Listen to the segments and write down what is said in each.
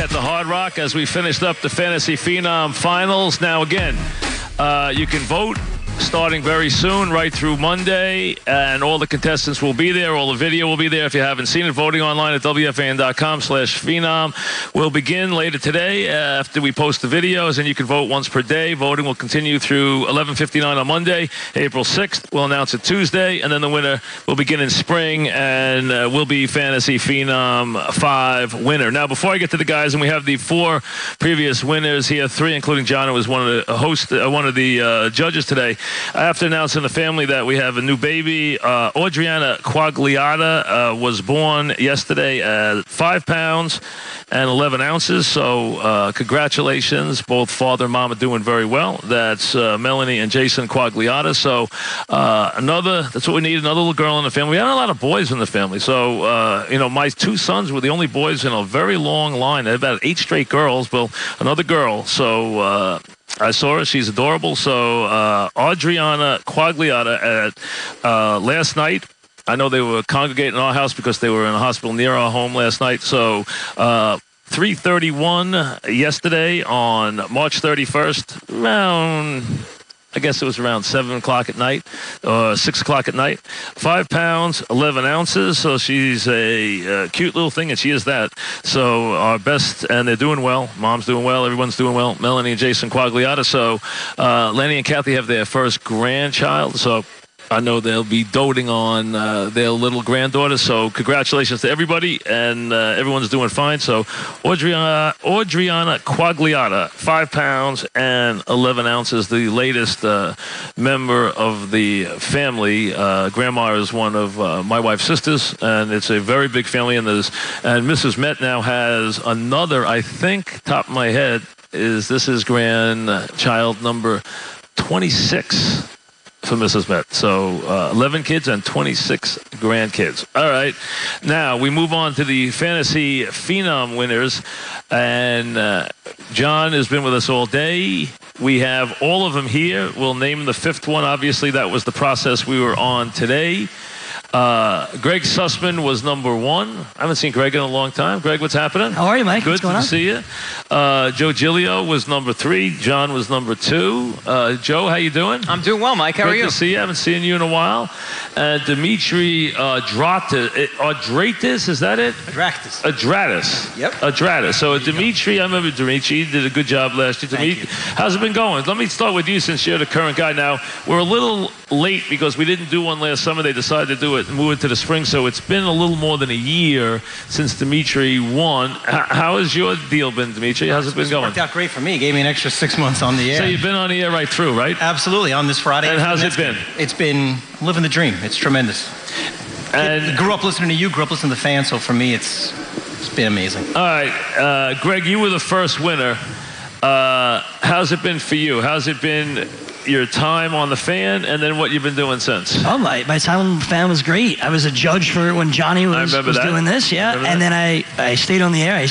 at the Hard Rock as we finished up the Fantasy Phenom Finals. Now, again, you can vote starting very soon, right through Monday, and all the contestants will be there. All the video will be there if you haven't seen it. Voting online at WFAN.com/Phenom will begin later today after we post the videos, and you can vote once per day. Voting will continue through 11:59 on Monday, April 6th. We'll announce it Tuesday, and then the winner will begin in spring, and will be Fantasy Phenom 5 winner. Now, before I get to the guys, and we have the 4 previous winners here, 3, including John, who was one of the judges today. I have to announce in the family that we have a new baby. Adriana Quagliata was born yesterday at 5 pounds and 11 ounces. So congratulations. Both father and mom are doing very well. That's Melanie and Jason Quagliata. So that's what we need, another little girl in the family. We had a lot of boys in the family. So, my 2 sons were the only boys in a very long line. They had about 8 straight girls, but another girl. So I saw her. She's adorable. So Adriana Quagliata at last night, I know they were congregating in our house because they were in a hospital near our home last night. So 3:31 yesterday on March 31st, I guess it was around 7 o'clock at night, or 6 o'clock at night. 5 pounds, 11 ounces. So she's a cute little thing, and she is that. So our best, and they're doing well. Mom's doing well. Everyone's doing well. Melanie and Jason Quagliata. So Lenny and Kathy have their first grandchild. So I know they'll be doting on their little granddaughter. So congratulations to everybody, and everyone's doing fine. So Adriana Quagliata, 5 pounds and 11 ounces, the latest member of the family. Grandma is one of my wife's sisters, and it's a very big family. And Mrs. Met now has another, I think, top of my head, this is grandchild number 26. For Mrs. Met. So 11 kids and 26 grandkids. All right. Now we move on to the Fantasy Phenom winners. And John has been with us all day. We have all of them here. We'll name the 5th one. Obviously, that was the process we were on today. Greg Sussman was number 1. I haven't seen Greg in a long time. Greg, what's happening? How are you, Mike? Good what's going on? to see you. Joe Giglio was number 3. John was number 2. Joe, how you doing? I'm doing well, Mike. How are you? Good to see you. I haven't seen you in a while. Dimitri Adratis, is that it? Adratis. Yep. Adratis. So Dimitri, I remember Dimitri. You did a good job last year. Dimitri, how's it been going? Let me start with you since you're the current guy. Now, we're a little late because we didn't do one last summer. They decided to do it and move it to the spring. So it's been a little more than a year since Dimitri won. How has your deal been, Dimitri? How's it been going? It worked out great for me. It gave me an extra 6 months on the air. So you've been on the air right through, right? Absolutely, on this Friday. And how's it been? It's been living the dream. It's tremendous. And grew up listening to you, grew up listening to the fans, so for me it's been amazing. All right, Greg, you were the first winner. How's it been for you? How's it been your time on the Fan, and then what you've been doing since? Oh, my time on the Fan was great. I was a judge for when Johnny was doing this, yeah. And then I stayed on the air. I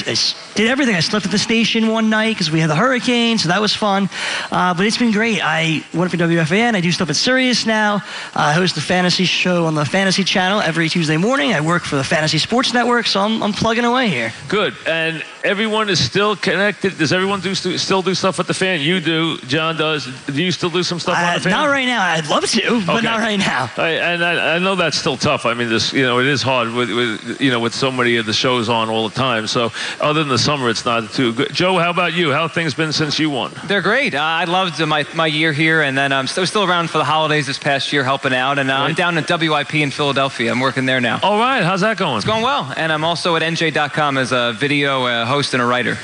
did everything. I slept at the station one night because we had the hurricane, so that was fun. But it's been great. I went for WFAN. I do stuff at Sirius now. I host the fantasy show on the Fantasy Channel every Tuesday morning. I work for the Fantasy Sports Network, so I'm plugging away here. Good. And everyone is still connected. Does everyone still do stuff at the Fan? You do. John does. Do you still do some stuff on the Fan? Not right now. I'd love to, but not right now. I know that's still tough. I mean, it is hard with so many of the shows on all the time. So other than the summer, it's not too good. Joe, how about you? How have things been since you won? They're great. I loved my year here, and then I'm still around for the holidays this past year helping out, and I'm down at WIP in Philadelphia. I'm working there now. All right. How's that going? It's going well, and I'm also at NJ.com as a video host and a writer.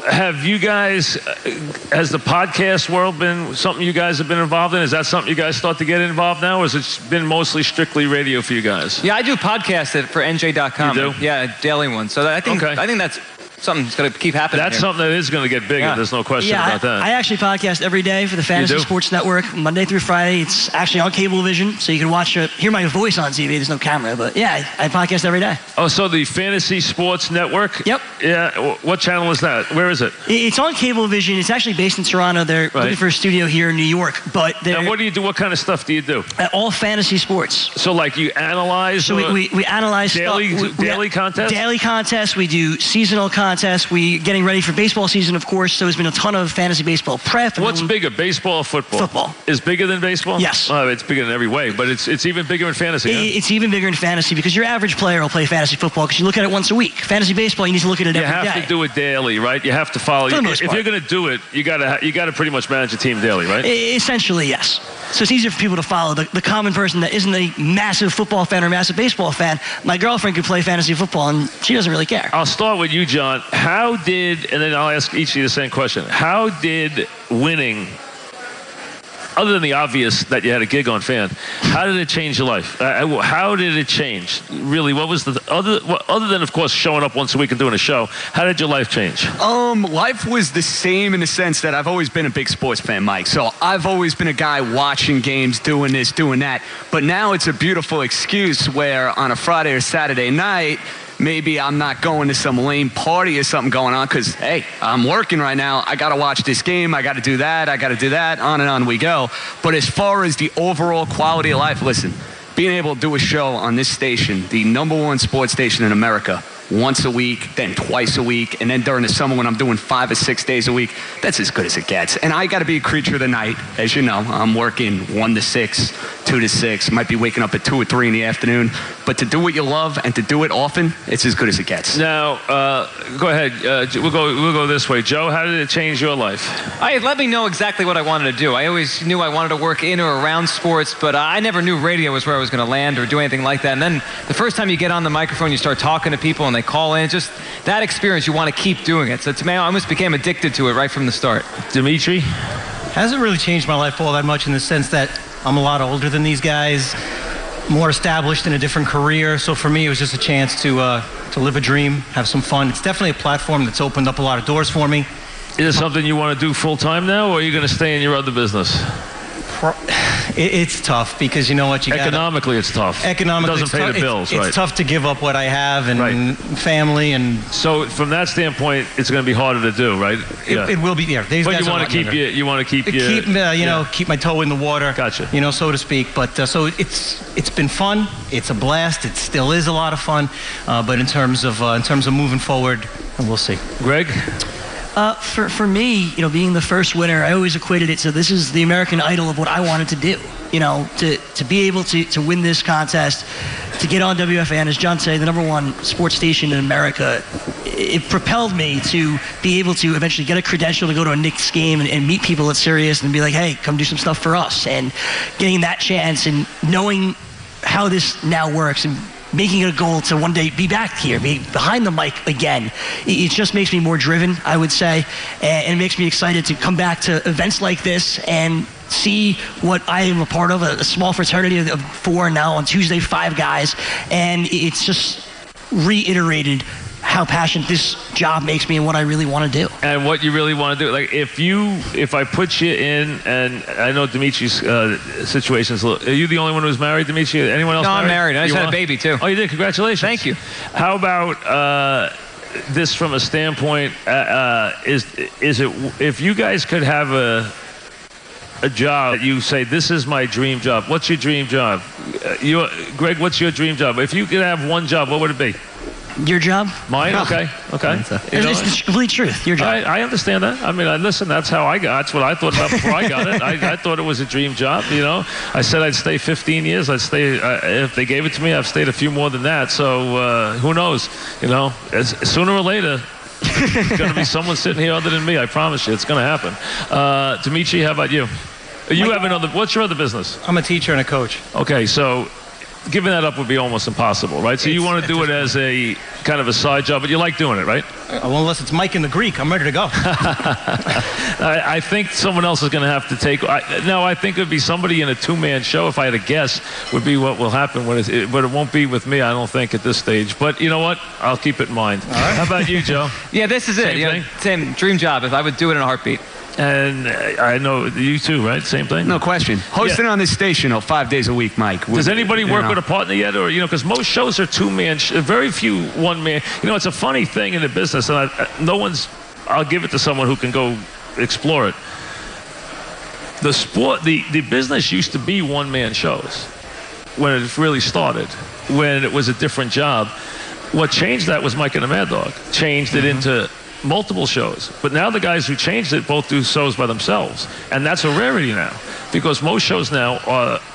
Have you guys, has the podcast world been something you guys have been involved in? Is that something you guys start to get involved now, or has it been mostly strictly radio for you guys? Yeah, I do podcasts for NJ.com. You do? Yeah, daily one. So I think that's something that's going to keep happening. That's something that is going to get bigger. Yeah. There's no question about that. I actually podcast every day for the Fantasy Sports Network, Monday through Friday. It's actually on Cablevision, so you can hear my voice on TV. There's no camera, but yeah, I podcast every day. Oh, so the Fantasy Sports Network? Yep. Yeah. What channel is that? Where is it? It's on Cablevision. It's actually based in Toronto. They're looking for a studio here in New York, but and what do you do? What kind of stuff do you do? All fantasy sports. So like you analyze? So we analyze daily contests? Daily contests. We do seasonal contests. contest. We getting ready for baseball season, of course, so there's been a ton of fantasy baseball prep. What's bigger, baseball or football? Football. Is bigger than baseball? Yes. It's bigger in every way, but it's even bigger in fantasy. It's even bigger in fantasy because your average player will play fantasy football because you look at it once a week. Fantasy baseball, you need to look at it every day. You have to do it daily, right? You have to follow. If you're going to do it, you got to pretty much manage a team daily, right? Essentially, yes. So it's easier for people to follow. The common person that isn't a massive football fan or massive baseball fan, my girlfriend could play fantasy football and she doesn't really care. I'll start with you, John. And then I'll ask each of you the same question. How did winning, other than the obvious that you had a gig on Fan, how did it change your life? How did it change? Really, what was other than, of course, showing up once a week and doing a show, how did your life change? Life was the same in the sense that I've always been a big sports fan, Mike. So I've always been a guy watching games, doing this, doing that. But now it's a beautiful excuse where on a Friday or Saturday night, maybe I'm not going to some lame party or something going on because, hey, I'm working right now. I got to watch this game. I got to do that. I got to do that. On and on we go. But as far as the overall quality of life, listen, being able to do a show on this station, the #1 sports station in America, once a week, then twice a week, and then during the summer when I'm doing 5 or 6 days a week, that's as good as it gets. And I got to be a creature of the night. As you know, I'm working 1 to 6, 2 to 6, might be waking up at 2 or 3 in the afternoon. But to do what you love and to do it often, it's as good as it gets. Now, go ahead. We'll go this way. Joe, how did it change your life? It let me know exactly what I wanted to do. I always knew I wanted to work in or around sports, but I never knew radio was where I was going to land or do anything like that. And then the first time you get on the microphone, you start talking to people and they call in. Just that experience, you want to keep doing it. So to me, I almost became addicted to it right from the start. Dimitri? Hasn't really changed my life all that much in the sense that I'm a lot older than these guys, more established in a different career. So for me, it was just a chance to live a dream, have some fun. It's definitely a platform that's opened up a lot of doors for me. Is it something you want to do full time now, or are you going to stay in your other business? It's tough because you know what, economically it's tough. Economically, it doesn't pay the bills, right? It's tough to give up what I have and family and. So from that standpoint, it's going to be harder to do, right? It will be. Yeah, but you want to keep my toe in the water. Gotcha. So to speak. But so it's been fun. It's a blast. It still is a lot of fun. But in terms of moving forward, we'll see. Greg. For me, being the first winner, I always equated it to this is the American Idol of what I wanted to do. To be able to win this contest, to get on WFAN, as John said, the #1 sports station in America, it propelled me to be able to eventually get a credential to go to a Knicks game and meet people at Sirius and be like, hey, come do some stuff for us. And getting that chance and knowing how this now works and making it a goal to one day be back here, be behind the mic again. It just makes me more driven, I would say, and it makes me excited to come back to events like this and see what I am a part of, a small fraternity of 4 now, on Tuesday 5 guys, and it's just reiterated how passionate this job makes me and what I really want to do. And what you really want to do. Like, if I put you in, and I know Dimitri's situation is a little, are you the only one who's married, Dimitri? Anyone else married? No, I'm married. I just had a baby, too. Oh, you did? Congratulations. Thank you. How about this from a standpoint, is it, if you guys could have a job that you say, this is my dream job, what's your dream job? Greg, what's your dream job? If you could have one job, what would it be? Your job? Mine? Okay. It's the complete truth. Your job. I understand that. I mean, listen, that's how I got. That's what I thought about before I got it. I thought it was a dream job, I said I'd stay 15 years. I'd stay, if they gave it to me, I've stayed a few more than that. So who knows? Sooner or later, there's going to be someone sitting here other than me. I promise you, it's going to happen. Dimitri, how about you? What's your other business? I'm a teacher and a coach. Okay, so giving that up would be almost impossible, right? So you want to do it as a kind of a side job, but you like doing it, right? Well, unless it's Mike in the Greek, I'm ready to go. I think someone else is going to have to take. I think it would be somebody in a 2-man show. If I had to guess, would be what will happen but it won't be with me, I don't think, at this stage. But you know what? I'll keep it in mind. All right. How about you, Joe? Yeah, this is it. Same dream job. If I would do it in a heartbeat. And I know you too, right? Same thing? No question. Hosting on this station 5 days a week, Mike. Does anybody work with a partner yet? Or, because most shows are 2-man, very few 1-man. It's a funny thing in the business, and I'll give it to someone who can go explore it. The business used to be 1-man shows when it really started, when it was a different job. what changed that was Mike and the Mad Dog. Changed it into multiple shows. But now the guys who changed it both do shows by themselves. And that's a rarity now. Because most shows now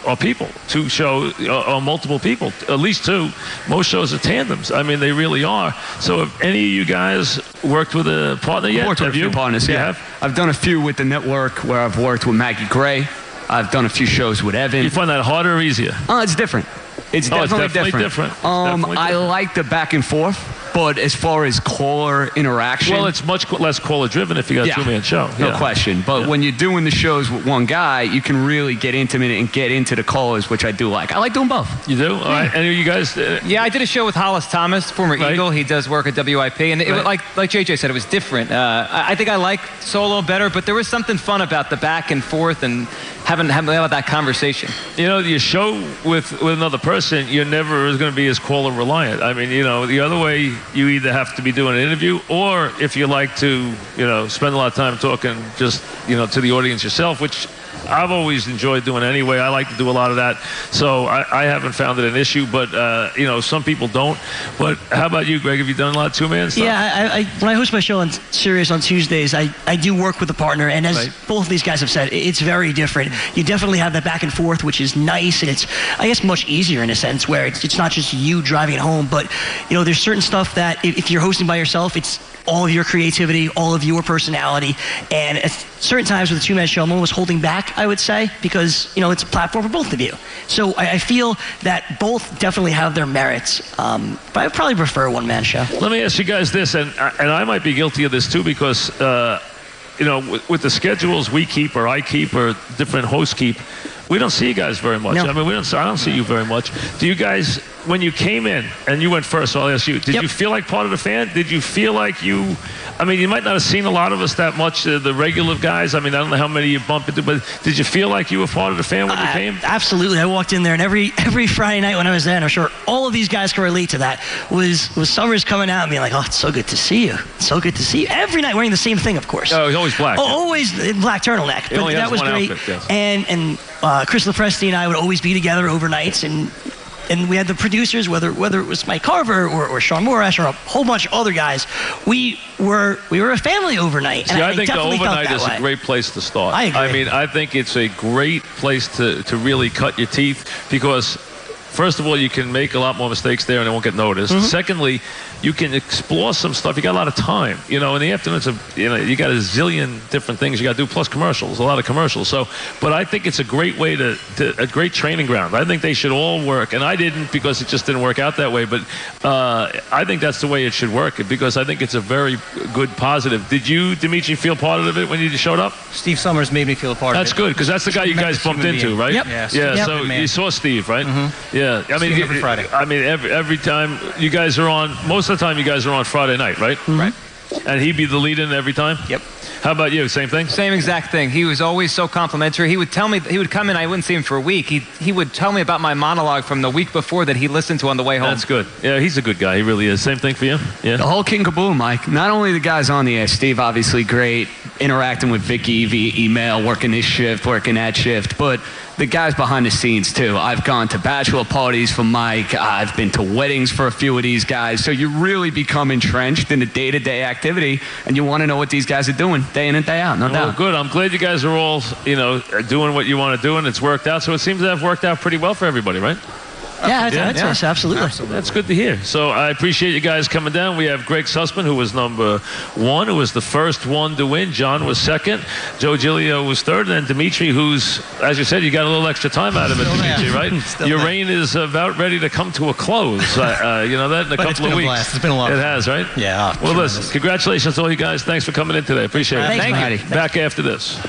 are people. 2 shows are multiple people. At least 2. Most shows are tandems. I mean, they really are. So if any of you guys worked with a partner yet? I've worked with a few partners, yeah. I've done a few with the network where I've worked with Maggie Gray. I've done a few shows with Evan. You find that harder or easier? Oh, it's different. It's definitely different. I like the back and forth, but as far as caller interaction... Well, it's much less caller-driven if you got a 2-man show. No question. But when you're doing the shows with one guy, you can really get intimate and get into the callers, which I do like. I like doing both. You do? All right. Any of you guys... Yeah, I did a show with Hollis Thomas, former Eagle. He does work at WIP. And it, like JJ said, it was different. I think I like solo better, but there was something fun about the back and forth and having that conversation. You know, your show with another person, you're never going to be as caller reliant. I mean, you know, the other way, you either have to be doing an interview, or if you like to, you know, spend a lot of time talking just, you know, to the audience yourself, which I've always enjoyed doing anyway. I like to do a lot of that. So I haven't found it an issue, but, you know, some people don't. But how about you, Greg? Have you done a lot of 2-man stuff? Yeah, when I host my show on Sirius on Tuesdays, I do work with a partner. And as both of these guys have said, it's very different. You definitely have that back and forth, which is nice. And it's, I guess, much easier in a sense where it's not just you driving it home. But, you know, there's certain stuff that if you're hosting by yourself, it's all of your creativity, all of your personality. And at certain times with a 2-man show, I'm almost holding back, I would say, because, you know, it's a platform for both of you. So I feel that both definitely have their merits. But I probably prefer a 1-man show. Let me ask you guys this, and I might be guilty of this too, because, you know, with the schedules we keep or I keep or different hosts keep, we don't see you guys very much. No. I mean, I don't see you very much. Do you guys, when you came in, and you went first, so I'll ask you, did you feel like part of the fan? Did you feel like you, I mean, you might not have seen a lot of us that much, the regular guys. I mean, I don't know how many you bumped into, but did you feel like you were part of the fan when you came? Absolutely. I walked in there, and every Friday night when I was there, and I'm sure all of these guys can relate to that, was Summers coming out and being like, oh, it's so good to see you. It's so good to see you. Every night wearing the same thing, of course. Oh, he's always black. Oh, always black turtleneck. But that was great. Outfit, yes. And Chris Lepresti and I would always be together overnights, and we had the producers, whether it was Mike Carver or Sean Morash or a whole bunch of other guys, we were a family overnight. See, and I think the overnight is a great place to start. I agree. I mean, I think it's a great place to really cut your teeth, because first of all, you can make a lot more mistakes there and it won't get noticed. Secondly, you can explore some stuff. You got a lot of time. You know, in the afternoon, you got a zillion different things you got to do, plus commercials, a lot of commercials. So, but I think it's a great way a great training ground. I think they should all work. And I didn't, because it just didn't work out that way. But I think that's the way it should work, because I think it's a very good positive. Did you, Dimitri, feel part of it when you shot up? Steve Summers made me feel a part of it. That's good, because that's the guy you guys bumped into, right? Yep. Yeah. So you saw Steve, right? Yeah. I mean, every Friday. I mean, every time you guys are on, most of the time you guys are on Friday night, right? Right. And he'd be the lead-in every time? Yep. How about you? Same thing? Same exact thing. He was always so complimentary. He would tell me, he would come in, I wouldn't see him for a week. He would tell me about my monologue from the week before that he listened to on the way home. That's good. Yeah, he's a good guy. He really is. Same thing for you? Yeah. The whole king caboodle, Mike. Not only the guys on the air, Steve obviously great, interacting with Vicky via email, working this shift, working that shift, but the guys behind the scenes too. I've gone to bachelor parties for Mike. I've been to weddings for a few of these guys. So you really become entrenched in the day-to-day activity, and you want to know what these guys are doing day in and day out. No doubt. Well, good. I'm glad you guys are all, doing what you want to do, and it's worked out. So it seems to have worked out pretty well for everybody, right? Yeah, absolutely. That's good to hear. So I appreciate you guys coming down. We have Greg Sussman, who was number 1, who was the first one to win. John was second. Joe Giglio was third. And then Dimitri, who's, as you said, you got a little extra time out of it, Dimitri, right? Your reign is about ready to come to a close. You know that in a couple of weeks. Blast. It's been a lot. It has, right? Yeah. Well, listen, congratulations to all you guys. Thanks for coming in today. Appreciate it. Thank you. Back after this.